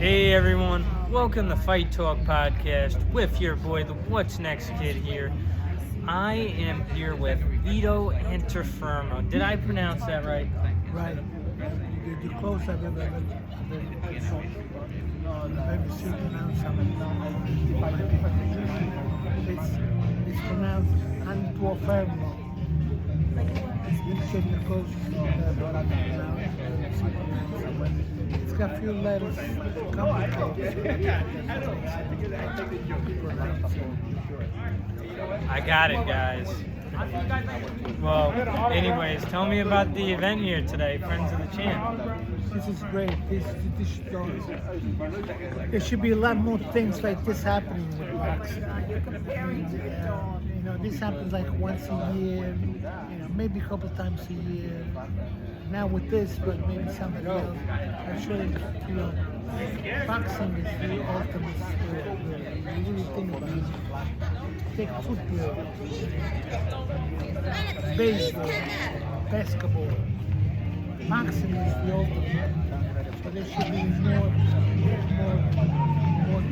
Hey everyone, welcome to Fight Talk Podcast with your boy, the What's Next Kid here. I am here with Vito Antuofermo. Did I pronounce that right? Right. The close I've ever seen pronounced something. It's pronounced Antuofermo. It's the closest but I've it's got a few letters complicated. I got it, guys. Well, anyways, tell me about the event here today, Friends of the Champ. This is great. There should be a lot more things like this happening with boxing. This happens like once a year, maybe a couple times a year. Now with this, but maybe somebody else. I'm sure, boxing is the ultimate sport. You really think about it. Take football, baseball, basketball. Boxing is the ultimate. So there should be more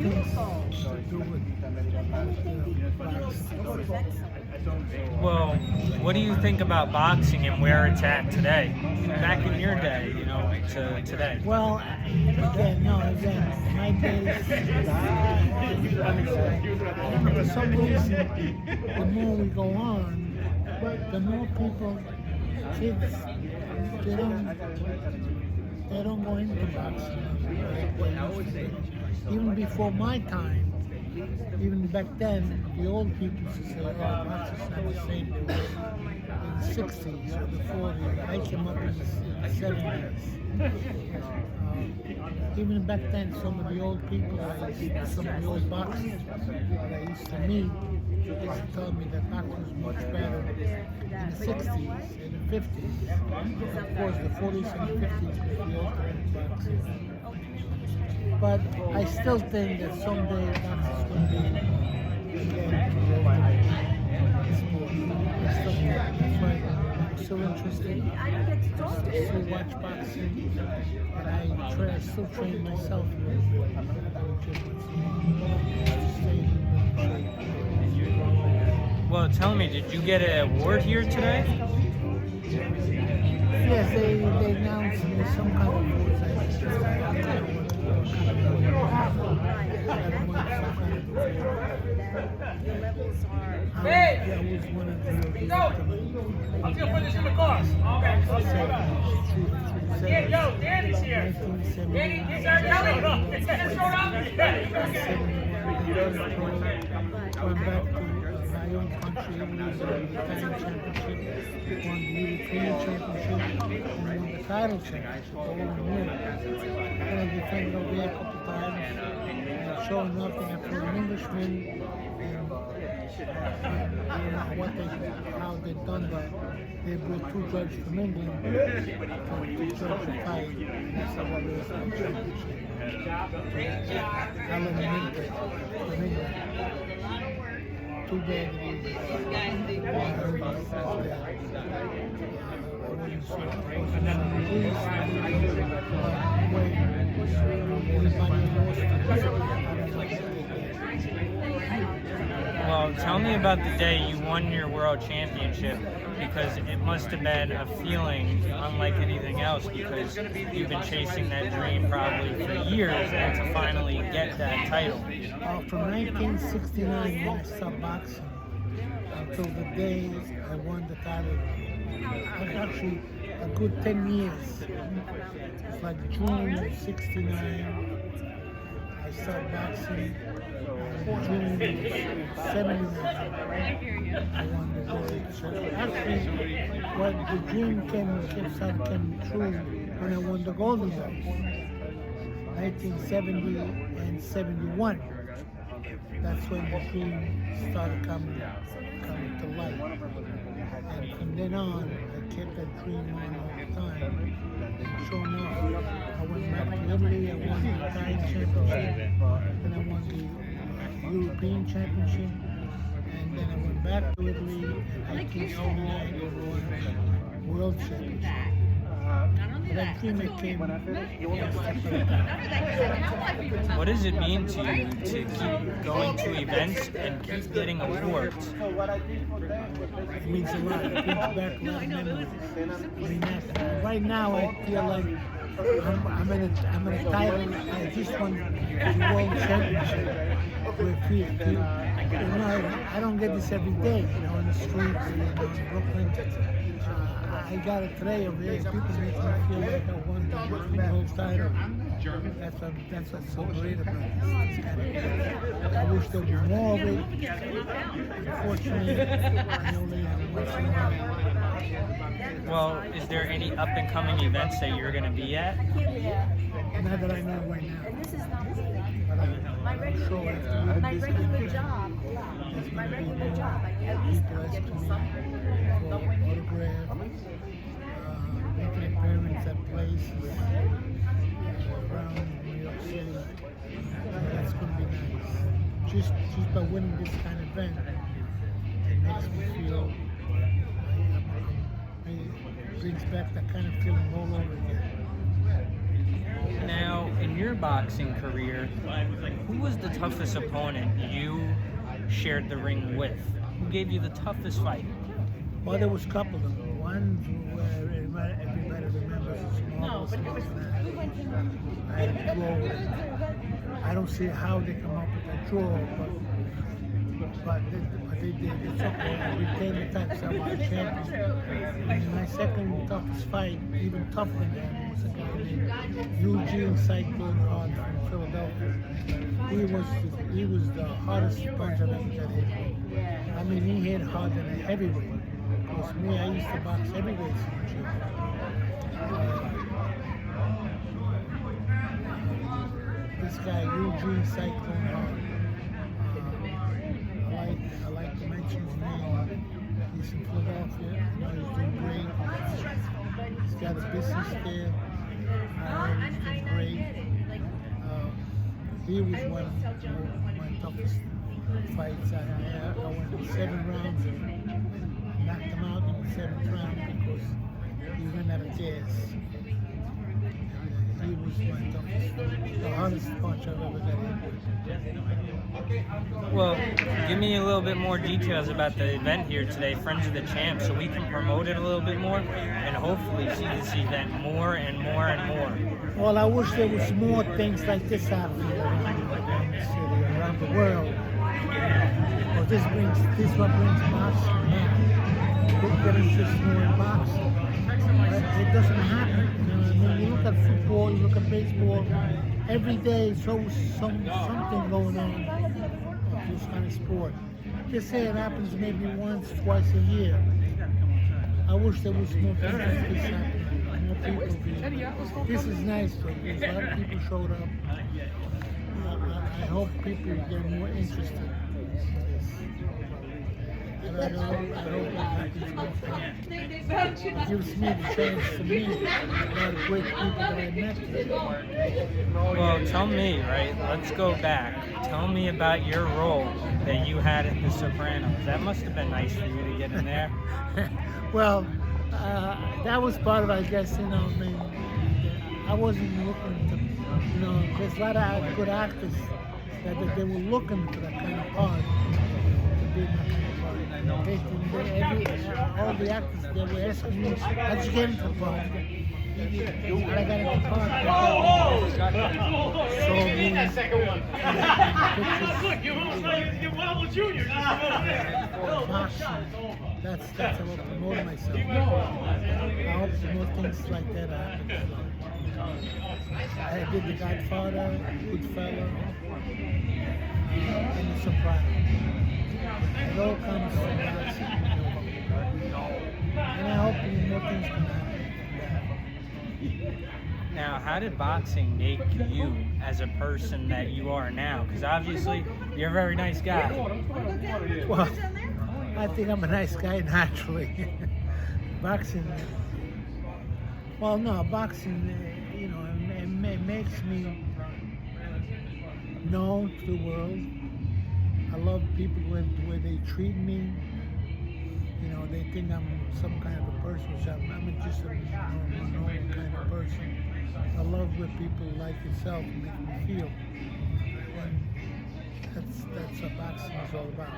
things to do with boxing. Well, what do you think about boxing and where it's at today? Back in your day, to today. Well, again, my days, for some reason, the more we go on, the more people, kids, they don't go into boxing. Even before my time, even back then, the old people used to say, boxing's not the same in the 60s or the 40s. I came up in the 70s. Even back then, some of the old people, some of the old boxers that I used to meet, used to tell me that boxing was much better in the 60s and the 50s. Of course, the 40s and the 50s was the ultimate boxing. But I still think that someday boxing's going to be again the ultimate sport. That's why I'm so interested to still watch boxing, and I still train myself. Well, tell me, did you get an award here today? Yes, they announced some kind of awards. Hey! Go! I'm gonna put this in the car. Okay, so yeah, yo, Danny's here. Danny, is that Danny? Is that showed up? Going back to my own country, won the Italian championship, won the European championship, and won the title championship all in a year. And I defended over here a couple times, and showing up, and for an Englishman, how they've done that. They brought two judges from England to judge the fight. That's how it is in the championship. Alan Minter from England. Too bad Well, tell me about the day you won your world championship, because it must have been a feeling unlike anything else, because you've been chasing that dream probably for years, and to finally get that title. From 1969 when I stopped boxing until the day I won the title, actually a good 10 years. It's like June of 69. I started boxing. June 79, I won the world. So actually, what the dream came true when I won the Golden Gloves, 1970 and 71. That's when the dream started coming to life. And from then on, I kept that dream on all the time. And sure enough, I went back to Italy. I won the Italian championship, and I won the European championship, and then I went back to Italy in 1979 and won World Championship. That dream came What does it mean to you to keep going to events and keep getting awards? It means a lot. It brings back a lot of memories. I mean, right now, I feel like I'm in a title. I just won the world championship. I don't get this every day, in the streets, in Brooklyn. I got it today over here. People make me feel like I won the world title. That's what's so great about this kind of thing. I wish there was more of it. Unfortunately, I only have much more. Well, is there any up and coming events that you're going to be at? Not that I know right now. And this is not me. But I'm sure after My this regular job. My regular job. At least I'll get to something. for autograph, making appearances at places around New York City. That's going to be nice. Just by winning this kind of event, it makes me feel it brings back that kind of feeling all over again. Now, in your boxing career, who was the toughest opponent you shared the ring with? Who gave you the toughest fight? Well, there was a couple of them. One where everybody remembers is Marvel I had a draw with him. I don't see how they come up with a draw, but they did. It's okay. I retained the title. I was champion. And my second toughest fight, even tougher than that, was a guy named Eugene Cyclone Hart from Philadelphia. He was the hardest punch I've ever got hit. I mean, he hit harder than a heavyweight. Because me, I used to box heavyweights in the gym. This guy, Eugene Cyclone Hart, I like to mention his name. He's from Philadelphia. He's doing great. He's got a business there. He's doing great. He was one of my toughest fights I had. I went 7 rounds and knocked him out in the 7th round because he ran out of gas. He was my toughest, the hardest punch I've ever got hit. Well, give me a little bit more details about the event here today, Friends of the Champ, so we can promote it a little bit more and hopefully see this event more and more and more. Well, I wish there was more things like this happening around the city, around the world. Well, this is what brings boxing now. People get interested more in boxing. But it doesn't happen. I mean, you look at football, you look at baseball, every day there's always something going on in this kind of sport. Just say it happens maybe once, twice a year. I wish there was more things like this happening. More people do. This is nice though, because a lot of people showed up. I hope people get more interested in this. And I hope it happens more fun. It gives me the chance to meet a lot of great people that I met today. Well, tell me, right, let's go back. Tell me about your role that you had in The Sopranos. That must have been nice for you to get in there. Well, that was part of, I guess, I mean, I wasn't looking to, there's a lot of good actors that they were looking for that kind of part, to be in that kind of part. All the actors, they were asking me, how'd you get into the part? And I got into the part. So Get that second one. Look, you're almost like you're Marvel Jr. That's how I promote myself. I hope more things like that happen. I did The Godfather, Goodfellas, and The Sopranos. It all comes from boxing. And I hope more things can happen. Now, how did boxing make you as a person that you are now? Because obviously, you're a very nice guy. Well, I think I'm a nice guy naturally. Boxing, well, no, boxing, it makes me known to the world. I love people the way they treat me. They think I'm some kind of a person, which I'm just a normal kind of person. I love what people like yourself make me feel. boxing is all about.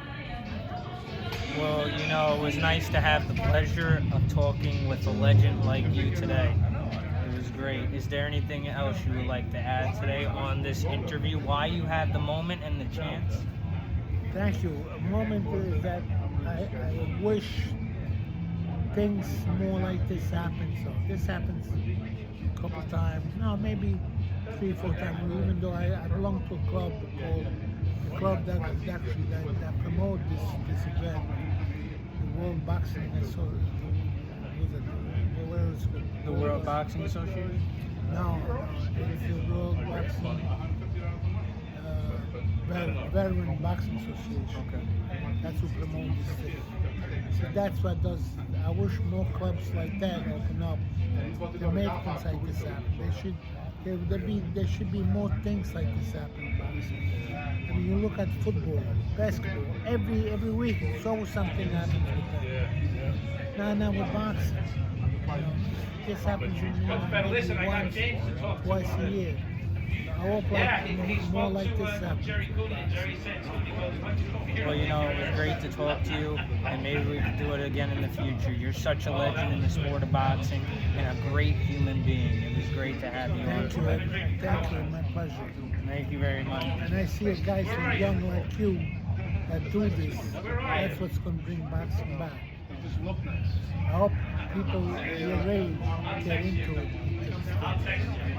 Well, you know, it was nice to have the pleasure of talking with a legend like you today. It was great. Is there anything else you would like to add today on this interview? Why you had the moment and the chance? Thank you. A moment is that I wish things more like this happen. So this happens a couple times. No, maybe 3-4 times. Even though I belong to a club called the club that actually that promote this event, the World Boxing The World Boxing Association? No, it's the World Boxing Veteran Boxing Association. Okay. That's who promotes this thing. So that's what does. I wish more clubs like that open up to make things like this happen. There should be more things like this happen in boxing. I mean, you look at football, basketball. Every week, it's always something happens with that. Now with boxing, this happens maybe once, twice a year. I hope more like this happens. Well, you know, it was great to talk to you, and maybe we could do it again in the future. You're such a legend in the sport of boxing and a great human being. It was great to have you on Thank you. today. Thank you. My pleasure. Thank you very much. And I see guys so young like you that do this. That's what's going to bring boxing back. I hope people your age get into it.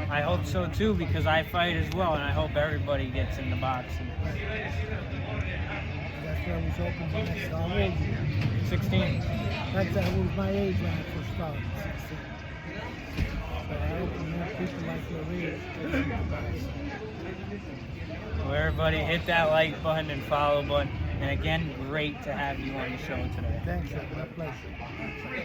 I hope so too, because I fight as well, and I hope everybody gets into boxing. That's why I was hoping when I started. How old are you? 16. That was my age when I first started, 16. So I hope more people like your age get into boxing. Well, everybody hit that like button and follow button. And again, great to have you on the show today. Thank you. My pleasure.